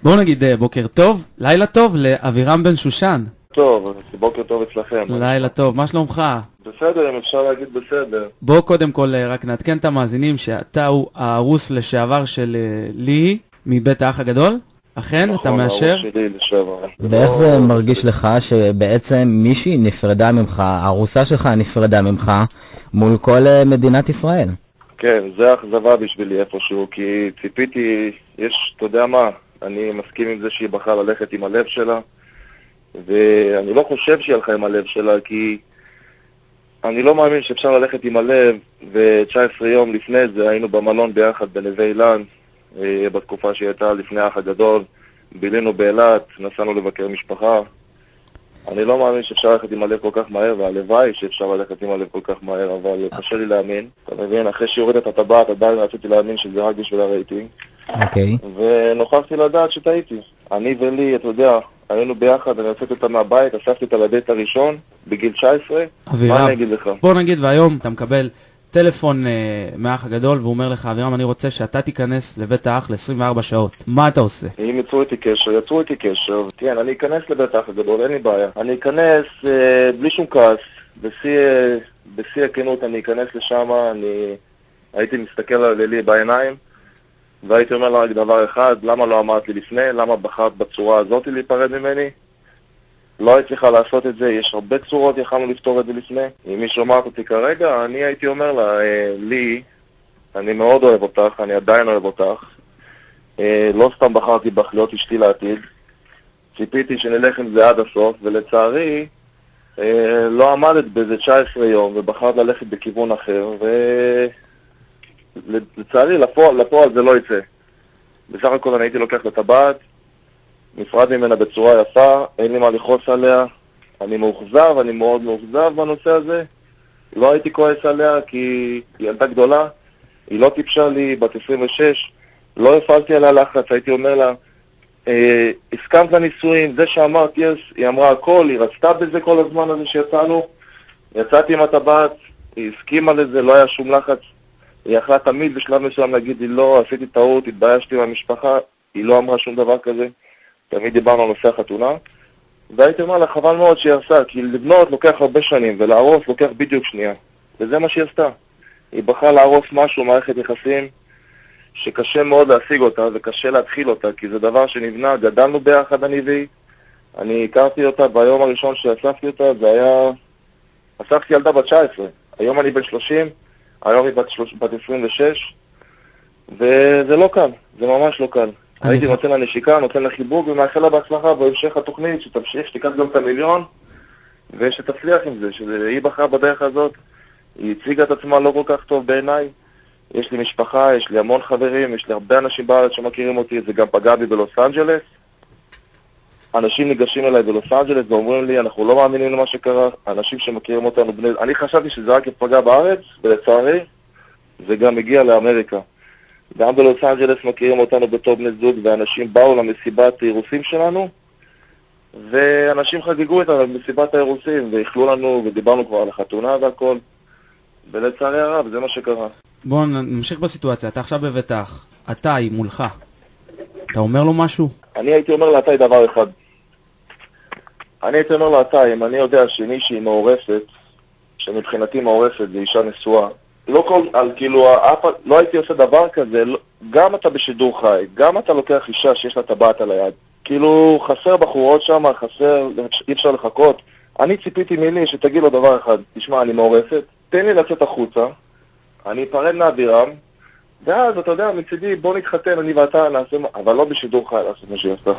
בואו נגיד בוקר טוב, לילה טוב לאבירם בן שושן. טוב, בוקר טוב אצלכם. לילה טוב, מה שלומך? בסדר, אם אפשר להגיד בסדר. בוא קודם כל רק נעדכן את המאזינים שאתה הוא הארוס לשעבר של לי מבית האח הגדול. אכן, אתה מאשר? נכון, הארוס שלי לשעבר. ואיך זה מרגיש לך שבעצם מישהי נפרדה ממך, הארוסה שלך נפרדה ממך מול כל מדינת ישראל? כן, זה אכזבה בשבילי איפשהו, כי ציפיתי, אתה יודע מה, אני מסכים עם זה שהיא בחרה ללכת עם הלב שלה, ואני לא חושב שהיא הלכה עם הלב שלה, כי אני לא מאמין שאפשר ללכת עם הלב, ו-19 יום לפני זה היינו במלון ביחד בנווה אילן, בתקופה שהיא הייתה לפני האח הגדול, בילינו באילת, נסענו לבקר משפחה. אני לא מאמין שאפשר ללכת עם הלב כל כך מהר, והלוואי שאפשר ללכת עם הלב כל כך מהר, אבל קשה לי להאמין. אתה מבין, אחרי שהוריד את הטבעת, עדיין רציתי להאמין שזה רק בשביל הרייטינג. אוקיי. ונוכחתי לדעת שטעיתי. אני ולי, אתה יודע, היינו ביחד, אני יוצאת אותה מהבית, אספתי אותה לדייט הראשון, בגיל 19. אבירם, מה אני אגיד לך? בוא נגיד, והיום אתה מקבל טלפון מהאח הגדול, והוא אומר לך, אבירם, אני רוצה שאתה תיכנס לבית האח ל-24 שעות. מה אתה עושה? אם יצרו איתי קשר, כן, אני אכנס לבית האח הגדול, אין לי בעיה. אני אכנס בלי שום כעס, בשיא הכנות אני אכנס לשם, אני הייתי מסתכל על לי בעיניים, והייתי אומר לה רק דבר אחד, למה לא אמרת לי לפני, למה בחרת בצורה הזאת להיפרד ממני? לא הצליחה לעשות את זה, יש הרבה צורות, יכלנו לפתור את זה לפני. אם מי שומעת אותי כרגע, אני הייתי אומר לה, לי, אני מאוד אוהב אותך, אני עדיין אוהב אותך. לא סתם בחרתי בך להיות אשתי לעתיד. ציפיתי שנלך עם זה עד הסוף, ולצערי, לא עמדת בזה 19 יום, ובחרת ללכת בכיוון אחר, ולצערי, לפועל זה לא יצא. בסך הכל אני הייתי לוקח את הטבעת, נפרד ממנה בצורה יפה, אין לי מה לכעוס עליה, אני מאוכזב, אני מאוד מאוכזב בנושא הזה. לא הייתי כועס עליה כי היא ילדה גדולה, היא לא טיפשה לי, בת 26, לא הפעלתי עליה לחץ, הייתי אומר לה, הסכמת לנישואים, זה שאמרת yes, היא אמרה הכל, היא רצתה בזה כל הזמן הזה שיצאנו, יצאתי עם הטבעת, היא הסכימה לזה, לא היה שום לחץ, היא יכלה תמיד בשלב מסוים להגיד לי לא, עשיתי טעות, התביישתי מהמשפחה, היא לא אמרה שום דבר כזה. תמיד דיברנו על נושא החתונה, והייתי אומר לה, חבל מאוד שהיא עשה, כי לבנות לוקח הרבה שנים, ולהרוס לוקח בדיוק שנייה. וזה מה שהיא עשתה. היא בחרה להרוס משהו, מערכת יחסים, שקשה מאוד להשיג אותה, וקשה להתחיל אותה, כי זה דבר שנבנה, גדלנו ביחד אני והיא. אני הכרתי אותה ביום הראשון שאספתי אותה, זה היה... אספתי ילדה בת 19. היום אני בן 30, היום היא בת 26, וזה לא קל, זה ממש לא קל. הייתי נותן לה נשיקה, נותן לה חיבוק, ומאחל לה בהצלחה בהמשך התוכנית, שתמשיך, שתיקח גם את המיליון, ושתצליח עם זה, שהיא בחרה בדרך הזאת, היא הציגה את עצמה לא כל כך טוב בעיניי, יש לי משפחה, יש לי המון חברים, יש לי הרבה אנשים בארץ שמכירים אותי, זה גם פגע בי בלוס אנג'לס, אנשים ניגשים אליי בלוס אנג'לס ואומרים לי, אנחנו לא מאמינים למה שקרה, אנשים שמכירים אותנו, אני חשבתי שזה רק יפגע בארץ, ולצערי, זה גם הגיע לאמריקה. גם בלוס אנג'לס מכירים אותנו בתור בני זוג, ואנשים באו למסיבת האירוסים שלנו, ואנשים חגגו איתנו במסיבת האירוסים, והאכלו לנו, ודיברנו כבר על החתונה והכל, ולצערי הרב, זה מה שקרה. בואו נמשיך בסיטואציה, אתה עכשיו בבית האח, אתה היא מולך, אתה אומר לו משהו? אני הייתי אומר לה, אתה היא דבר אחד. אני הייתי אומר לה, אתה, אם אני יודע שמישהי מעורפת, שמבחינתי מעורפת זה אישה נשואה, לא כל, כאילו, לא הייתי עושה דבר כזה, גם אתה בשידור חי, גם אתה לוקח אישה שיש לה טבעת על היד, כאילו, חסר בחורות שם, חסר, אי אפשר לחכות. אני ציפיתי מילי שתגיד לו דבר אחד, תשמע, אני מעורפת, תן לי לצאת החוצה, אני אפרד מאבירם, ואז, אתה יודע, מצידי, בוא נתחתן, אני ואתה נעשה, אבל לא בשידור חי לעשות מה שהיא עושה.